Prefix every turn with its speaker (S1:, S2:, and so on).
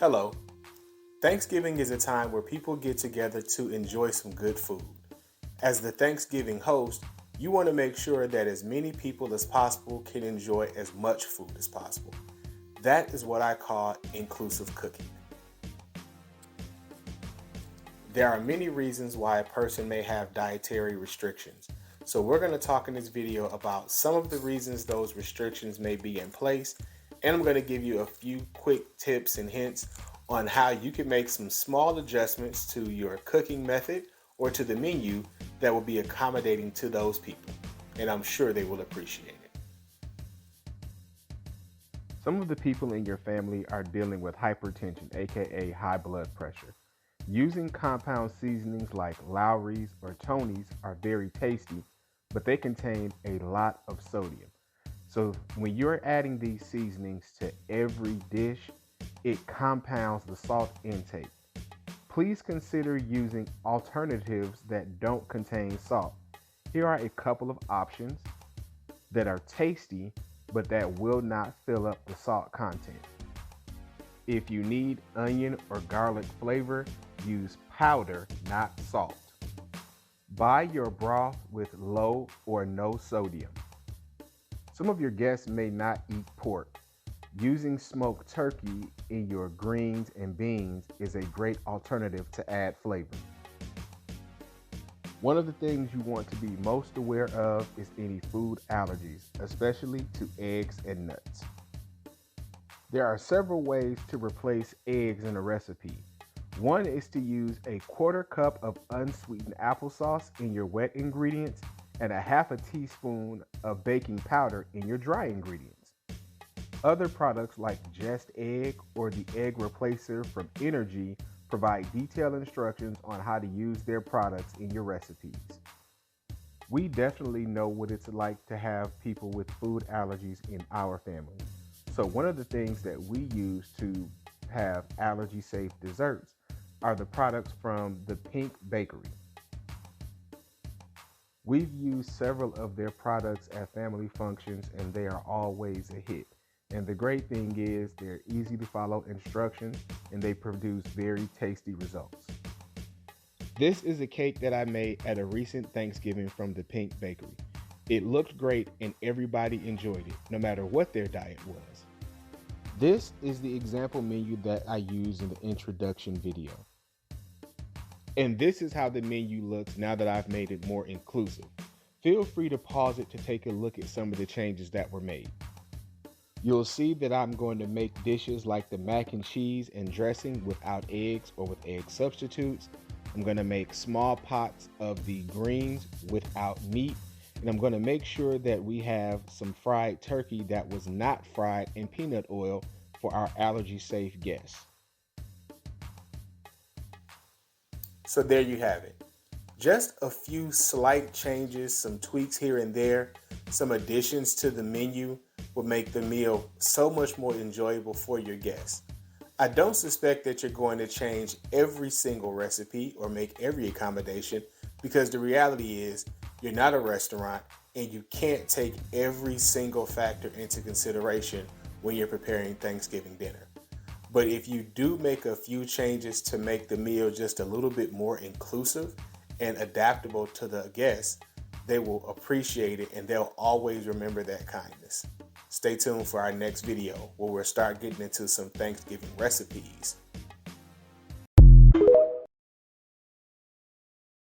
S1: Hello. Thanksgiving is a time where people get together to enjoy some good food. As the Thanksgiving host, you want to make sure that as many people as possible can enjoy as much food as possible. That is what I call inclusive cooking. There are many reasons why a person may have dietary restrictions. So we're going to talk in this video about some of the reasons those restrictions may be in place, and I'm going to give you a few quick tips and hints on how you can make some small adjustments to your cooking method or to the menu that will be accommodating to those people. And I'm sure they will appreciate it.
S2: Some of the people in your family are dealing with hypertension, aka high blood pressure. Using compound seasonings like Lowry's or Tony's are very tasty, but they contain a lot of sodium. So when you're adding these seasonings to every dish, it compounds the salt intake. Please consider using alternatives that don't contain salt. Here are a couple of options that are tasty, but that will not fill up the salt content. If you need onion or garlic flavor, use powder, not salt. Buy your broth with low or no sodium. Some of your guests may not eat pork. Using smoked turkey in your greens and beans is a great alternative to add flavor. One of the things you want to be most aware of is any food allergies, especially to eggs and nuts. There are several ways to replace eggs in a recipe. One is to use a quarter cup of unsweetened applesauce in your wet ingredients and a half a teaspoon of baking powder in your dry ingredients. Other products like Just Egg or the Egg Replacer from Energy provide detailed instructions on how to use their products in your recipes. We definitely know what it's like to have people with food allergies in our family. So one of the things that we use to have allergy-safe desserts are the products from the Pink Bakery. We've used several of their products at family functions and they are always a hit. And the great thing is they're easy to follow instructions and they produce very tasty results. This is a cake that I made at a recent Thanksgiving from the Pink Bakery. It looked great and everybody enjoyed it, no matter what their diet was. This is the example menu that I used in the introduction video. And this is how the menu looks now that I've made it more inclusive. Feel free to pause it to take a look at some of the changes that were made. You'll see that I'm going to make dishes like the mac and cheese and dressing without eggs or with egg substitutes. I'm going to make small pots of the greens without meat. And I'm going to make sure that we have some fried turkey that was not fried in peanut oil for our allergy-safe guests.
S1: So there you have it. Just a few slight changes, some tweaks here and there, some additions to the menu will make the meal so much more enjoyable for your guests. I don't suspect that you're going to change every single recipe or make every accommodation because the reality is you're not a restaurant and you can't take every single factor into consideration when you're preparing Thanksgiving dinner. But if you do make a few changes to make the meal just a little bit more inclusive and adaptable to the guests, they will appreciate it and they'll always remember that kindness. Stay tuned for our next video where we'll start getting into some Thanksgiving recipes.